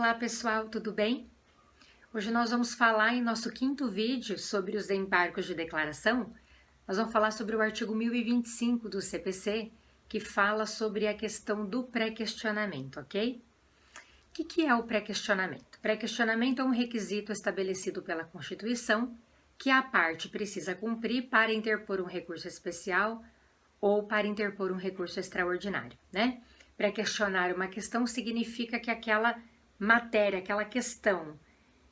Olá pessoal, tudo bem? Hoje nós vamos falar em nosso quinto vídeo sobre os embargos de declaração. Nós vamos falar sobre o artigo 1025 do CPC, que fala sobre a questão do pré-questionamento, ok? O que é o pré-questionamento? Pré-questionamento é um requisito estabelecido pela Constituição que a parte precisa cumprir para interpor um recurso especial ou para interpor um recurso extraordinário, né? Pré-questionar uma questão significa que aquela matéria, aquela questão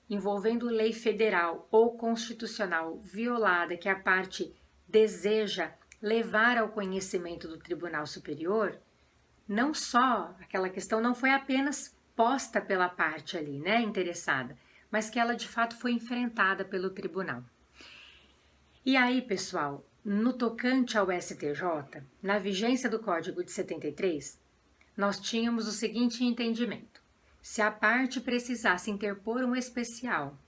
envolvendo lei federal ou constitucional violada que a parte deseja levar ao conhecimento do Tribunal Superior, não só aquela questão não foi apenas posta pela parte ali, né, interessada, mas que ela de fato foi enfrentada pelo tribunal. E aí, pessoal, no tocante ao STJ, na vigência do Código de 73, nós tínhamos o seguinte entendimento: se a parte precisasse interpor um especial,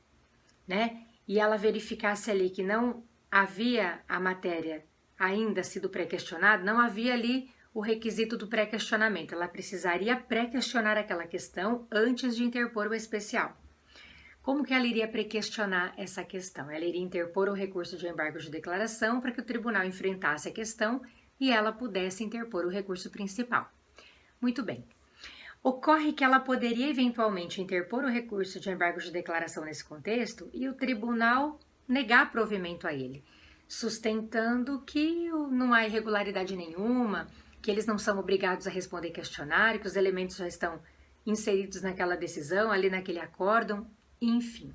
né, e ela verificasse ali que não havia a matéria ainda sido pré-questionada, não havia ali o requisito do pré-questionamento, ela precisaria pré-questionar aquela questão antes de interpor o especial. Como que ela iria pré-questionar essa questão? Ela iria interpor o recurso de embargo de declaração para que o tribunal enfrentasse a questão e ela pudesse interpor o recurso principal. Muito bem. Ocorre que ela poderia eventualmente interpor o recurso de embargo de declaração nesse contexto e o tribunal negar provimento a ele, sustentando que não há irregularidade nenhuma, que eles não são obrigados a responder questionário, que os elementos já estão inseridos naquela decisão, ali naquele acórdão, enfim.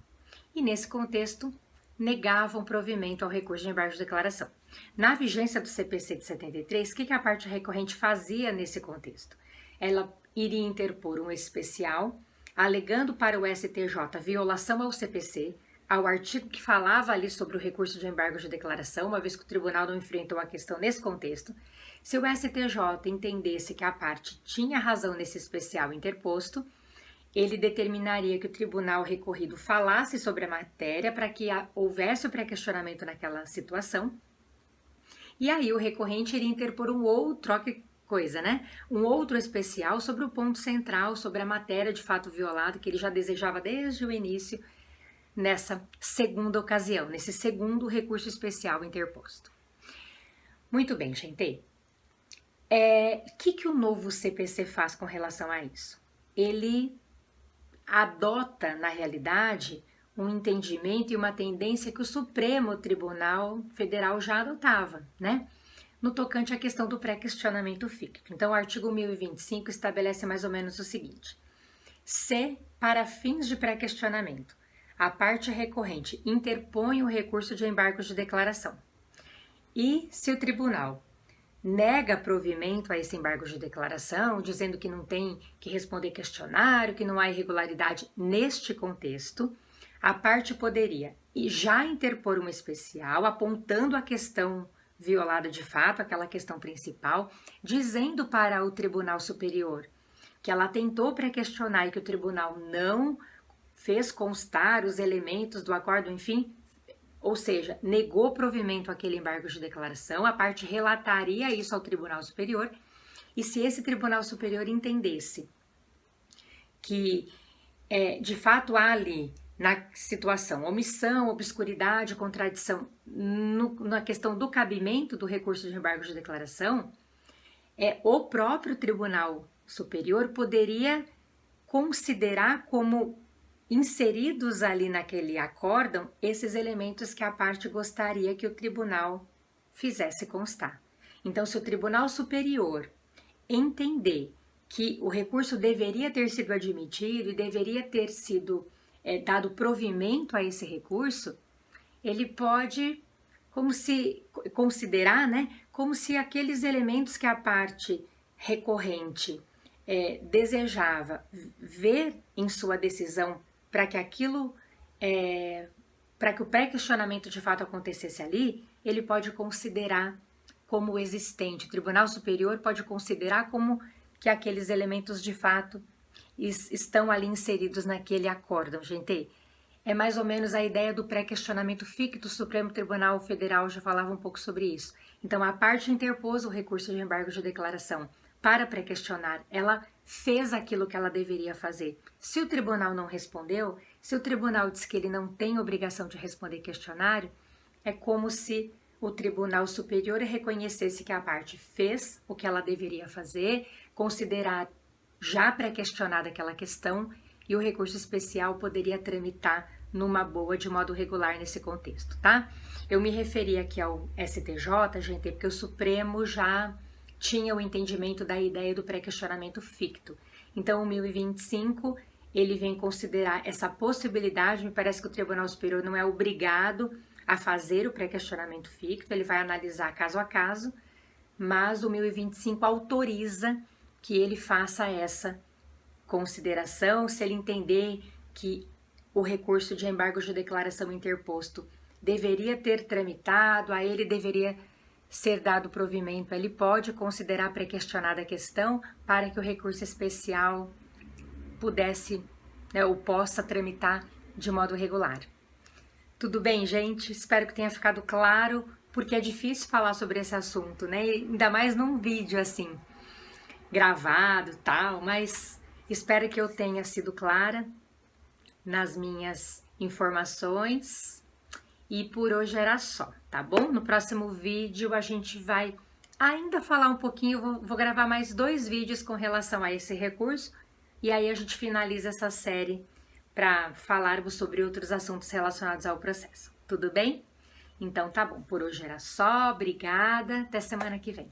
E nesse contexto, negavam provimento ao recurso de embargo de declaração. Na vigência do CPC de 73, o que a parte recorrente fazia nesse contexto? Ela iria interpor um especial, alegando para o STJ violação ao CPC, ao artigo que falava ali sobre o recurso de embargo de declaração, uma vez que o tribunal não enfrentou a questão nesse contexto. Se o STJ entendesse que a parte tinha razão nesse especial interposto, ele determinaria que o tribunal recorrido falasse sobre a matéria para que houvesse o pré-questionamento naquela situação. E aí o recorrente iria interpor um outro um outro especial sobre o ponto central, sobre a matéria de fato violada, que ele já desejava desde o início, nessa segunda ocasião, nesse segundo recurso especial interposto. Muito bem, gente. O que o novo CPC faz com relação a isso? Ele adota, na realidade, um entendimento e uma tendência que o Supremo Tribunal Federal já adotava, né? No tocante à questão do pré-questionamento ficto. Então, o artigo 1025 estabelece mais ou menos o seguinte: se, para fins de pré-questionamento, a parte recorrente interpõe o recurso de embargo de declaração e se o tribunal nega provimento a esse embargo de declaração, dizendo que não tem que responder questionário, que não há irregularidade neste contexto, a parte poderia já interpor uma especial, apontando a questão violada de fato, aquela questão principal, dizendo para o Tribunal Superior que ela tentou pré-questionar e que o tribunal não fez constar os elementos do acordo, enfim, ou seja, negou provimento àquele embargo de declaração, a parte relataria isso ao Tribunal Superior, e se esse Tribunal Superior entendesse que de fato há ali na situação omissão, obscuridade, contradição na questão do cabimento do recurso de embargo de declaração, o próprio Tribunal Superior poderia considerar como inseridos ali naquele acórdão esses elementos que a parte gostaria que o tribunal fizesse constar. Então, se o Tribunal Superior entender que o recurso deveria ter sido admitido e deveria ter sido dado provimento a esse recurso, ele pode considerar, né, como se aqueles elementos que a parte recorrente desejava ver em sua decisão para que aquilo, para que o pré-questionamento de fato acontecesse ali, ele pode considerar como existente. O Tribunal Superior pode considerar como que aqueles elementos de fato estão ali inseridos naquele acórdão, gente. É mais ou menos a ideia do pré-questionamento ficto. O Supremo Tribunal Federal já falava um pouco sobre isso. Então, a parte interpôs o recurso de embargo de declaração para pré-questionar. Ela fez aquilo que ela deveria fazer. Se o tribunal não respondeu, se o tribunal diz que ele não tem obrigação de responder questionário, é como se o Tribunal Superior reconhecesse que a parte fez o que ela deveria fazer, considerar já pré-questionada aquela questão e o recurso especial poderia tramitar numa boa, de modo regular nesse contexto, tá? Eu me referi aqui ao STJ, gente, porque o Supremo já tinha o entendimento da ideia do pré-questionamento ficto. Então, o 1025, ele vem considerar essa possibilidade, me parece que o Tribunal Superior não é obrigado a fazer o pré-questionamento ficto, ele vai analisar caso a caso, mas o 1025 autoriza que ele faça essa consideração, se ele entender que o recurso de embargo de declaração interposto deveria ter tramitado, a ele deveria ser dado provimento, ele pode considerar pré-questionada a questão para que o recurso especial pudesse, né, ou possa tramitar de modo regular. Tudo bem, gente? Espero que tenha ficado claro, porque é difícil falar sobre esse assunto, né? Ainda mais num vídeo assim, gravado, tal, mas espero que eu tenha sido clara nas minhas informações. E por hoje era só, tá bom? No próximo vídeo a gente vai ainda falar um pouquinho, vou gravar mais 2 vídeos com relação a esse recurso, e aí a gente finaliza essa série para falarmos sobre outros assuntos relacionados ao processo. Tudo bem? Então tá bom, por hoje era só, obrigada, até semana que vem.